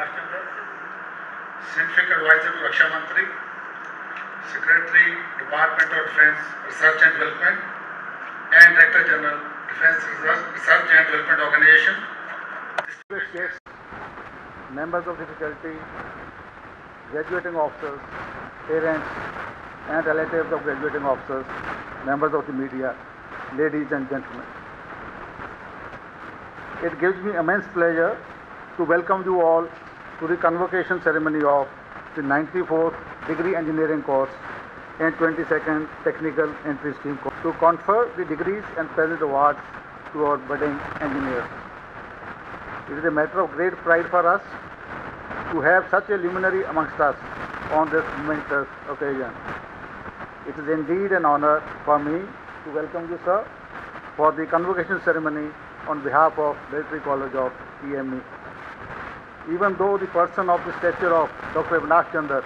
Avinash Chandra, Scientific Advisor to Raksha Mantri, Secretary, Department of Defence Research and Development, and Director General, Defence Research and Development Organization. Distinguished guests, members of the faculty, graduating officers, parents, and relatives of graduating officers, members of the media, ladies and gentlemen. It gives me immense pleasure to welcome you all to the convocation ceremony of the 94th Degree Engineering course and 22nd Technical Entry Scheme course to confer the degrees and present awards to our budding engineers. It is a matter of great pride for us to have such a luminary amongst us on this momentous occasion. It is indeed an honor for me to welcome you, sir, for the convocation ceremony on behalf of Military College of EME. Even though the person of the stature of Dr. Avinash Chandra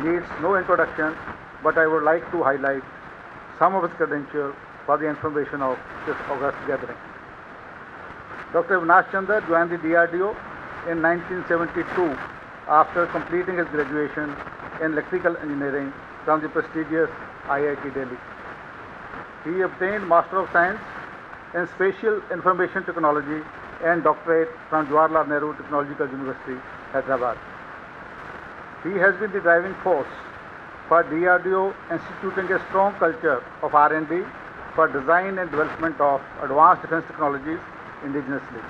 needs no introduction, but I would like to highlight some of his credentials for the information of this august gathering. Dr. Avinash Chandra joined the DRDO in 1972 after completing his graduation in electrical engineering from the prestigious IIT Delhi. He obtained Master of Science in Spatial Information Technology and doctorate from Jawaharlal Nehru Technological University, Hyderabad. He has been the driving force for DRDO instituting a strong culture of R&D for design and development of advanced defense technologies indigenously.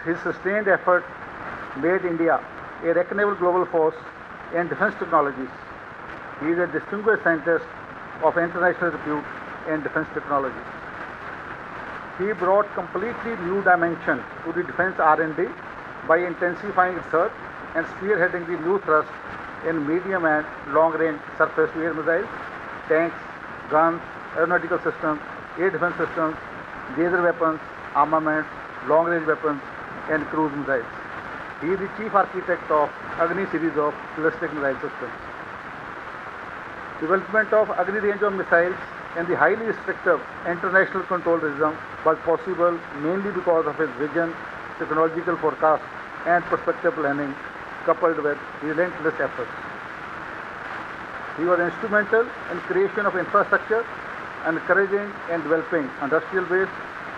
His sustained effort made India a reckonable global force in defense technologies. He is a distinguished scientist of international repute in defense technology. He brought completely new dimension to the defense R&D by intensifying research and spearheading the new thrust in medium and long-range surface-to-air missiles, tanks, guns, aeronautical systems, air defense systems, laser weapons, armaments, long-range weapons, and cruise missiles. He is the chief architect of Agni series of ballistic missile systems. Development of Agni range of missiles and the highly restrictive international control regime was possible mainly because of his vision, technological forecast, and prospective planning coupled with relentless efforts. He was instrumental in creation of infrastructure, encouraging and developing industrial base,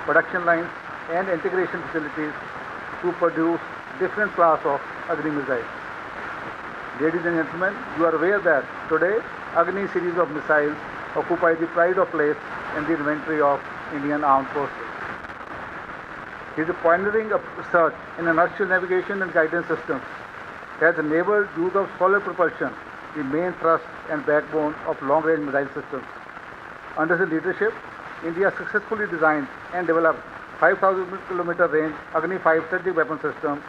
production lines, and integration facilities to produce different class of Agni missiles. Ladies and gentlemen, you are aware that today Agni series of missiles occupy the pride of place in the inventory of Indian Armed Forces. His pioneering research in inertial navigation and guidance systems has enabled use of solid propulsion, the main thrust and backbone of long-range missile systems. Under his leadership, India successfully designed and developed 5,000 km range Agni 5 strategic weapon system,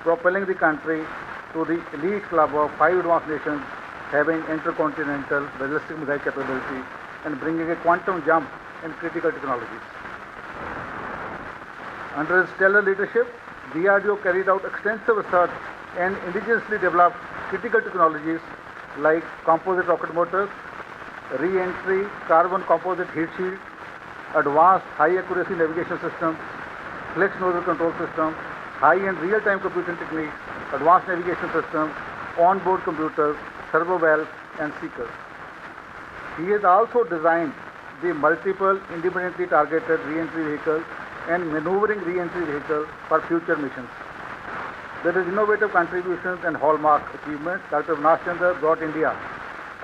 propelling the country to the elite club of 5 advanced nations having intercontinental ballistic missile capability and bringing a quantum jump in critical technologies. Under his stellar leadership, DRDO carried out extensive research and indigenously developed critical technologies like composite rocket motors, re-entry carbon composite heat shield, advanced high accuracy navigation systems, flex nozzle control systems, high and real-time computing techniques, advanced navigation systems, on-board computers, servo valves, and seekers. He has also designed the multiple independently targeted re-entry vehicles and maneuvering re-entry vehicles for future missions. With his innovative contributions and hallmark achievements, Dr. Avinash Chandra brought India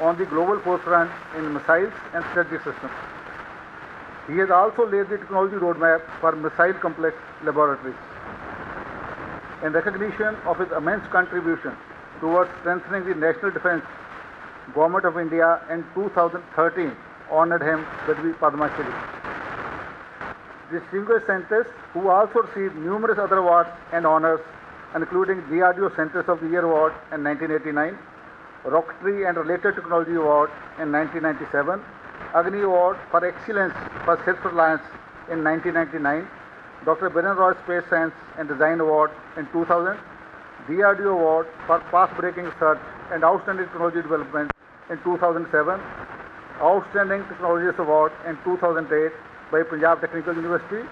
on the global forefront in missiles and strategic systems. He has also laid the technology roadmap for missile complex laboratories. In recognition of his immense contribution towards strengthening the national defense, Government of India in 2013 honored him with the Padma Shri. Distinguished scientist who also received numerous other awards and honors, including DRDO Scientist of the Year Award in 1989, Rocketry and Related Technology Award in 1997, Agni Award for Excellence for Self-Reliance in 1999, Dr. Biren Roy Space Science and Design Award in 2000, DRDO Award for Path-Breaking Research and Outstanding Technology Development in 2007, Outstanding Technologist Award in 2008 by Punjab Technical University,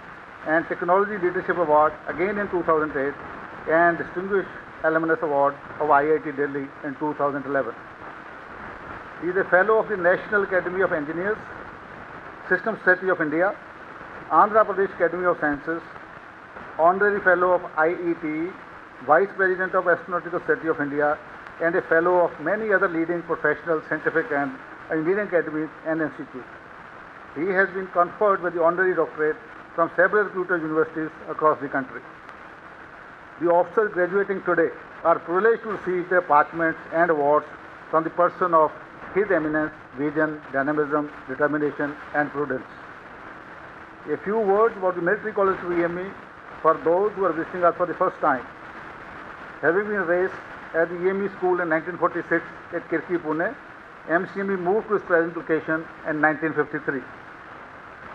and Technology Leadership Award again in 2008, and Distinguished Alumnus Award of IIT Delhi in 2011. He is a Fellow of the National Academy of Engineers, Systems Society of India, Andhra Pradesh Academy of Sciences, Honorary Fellow of IETE, Vice President of Astronautical Society of India, and a Fellow of many other leading professional, scientific and engineering academies and institutes. He has been conferred with the honorary doctorate from several reputed universities across the country. The officers graduating today are privileged to receive their parchments and awards from the person of His Eminence, vision, dynamism, determination and prudence. A few words about the Military College of EME for those who are visiting us for the first time. Having been raised at the EME School in 1946 at Kirki, Pune, MCME moved to its present location in 1953.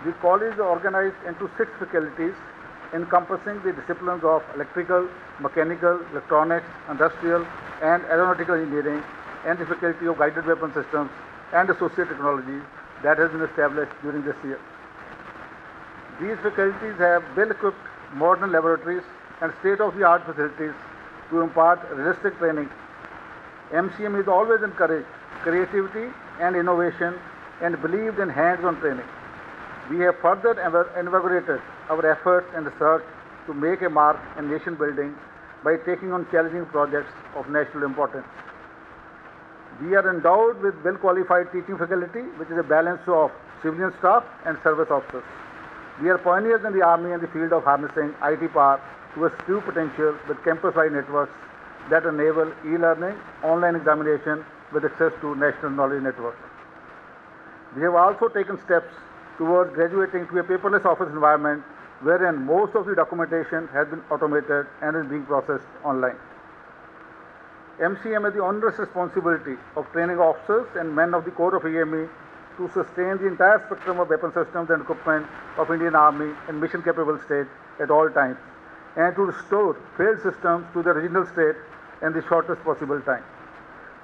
The college is organized into 6 faculties encompassing the disciplines of electrical, mechanical, electronics, industrial and aeronautical engineering, and the faculty of guided weapon systems and associate technologies that has been established during this year. These faculties have well-equipped modern laboratories and state-of-the-art facilities to impart realistic training. MCM has always encouraged creativity and innovation and believed in hands-on training. We have further invigorated our efforts and research to make a mark in nation building by taking on challenging projects of national importance. We are endowed with well-qualified teaching faculty, which is a balance of civilian staff and service officers. We are pioneers in the Army in the field of harnessing IT power to its true potential with campus-wide networks that enable e-learning, online examination with access to national knowledge network. We have also taken steps towards graduating to a paperless office environment wherein most of the documentation has been automated and is being processed online. MCM has the onerous responsibility of training officers and men of the Corps of EME to sustain the entire spectrum of weapon systems and equipment of Indian Army in mission-capable state at all times, and to restore failed systems to the original state in the shortest possible time.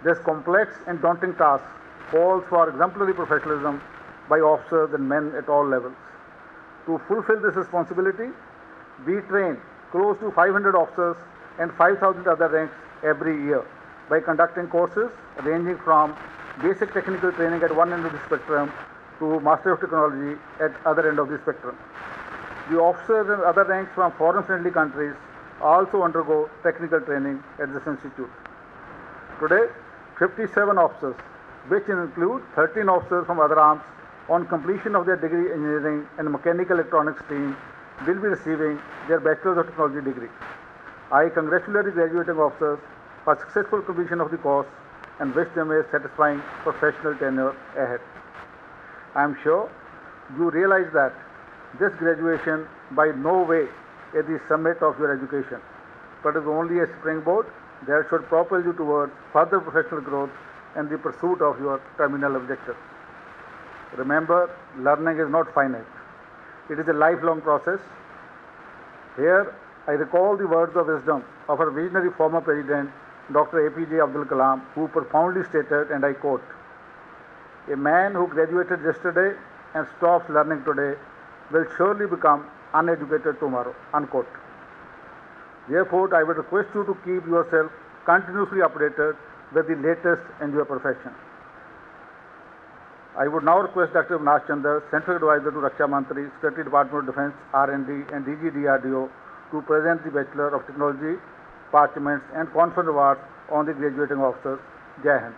This complex and daunting task calls for exemplary professionalism by officers and men at all levels. To fulfill this responsibility, we train close to 500 officers and 5,000 other ranks every year by conducting courses ranging from basic technical training at one end of the spectrum to Master of Technology at other end of the spectrum. The officers and other ranks from foreign-friendly countries also undergo technical training at this institute. Today, 57 officers, which include 13 officers from other arms, on completion of their degree in engineering and mechanical electronics stream, will be receiving their Bachelor's of Technology degree. I congratulate the graduating officers for successful completion of the course and wish them a satisfying professional tenure ahead. I am sure you realize that this graduation by no way is the summit of your education, but is only a springboard that should propel you towards further professional growth and the pursuit of your terminal objectives. Remember, learning is not finite. It is a lifelong process. Here, I recall the words of wisdom of our visionary former President, Dr. APJ Abdul Kalam, who profoundly stated, and I quote, "A man who graduated yesterday and stops learning today will surely become uneducated tomorrow," unquote. Therefore, I would request you to keep yourself continuously updated with the latest in your profession. I would now request Dr. Avinash Chandra, Central Advisor to Raksha Mantri, Secretary Department of Defence, R&D and DG DRDO to present the Bachelor of Technology, parchments and conference awards on the graduating officers. Jai Hind.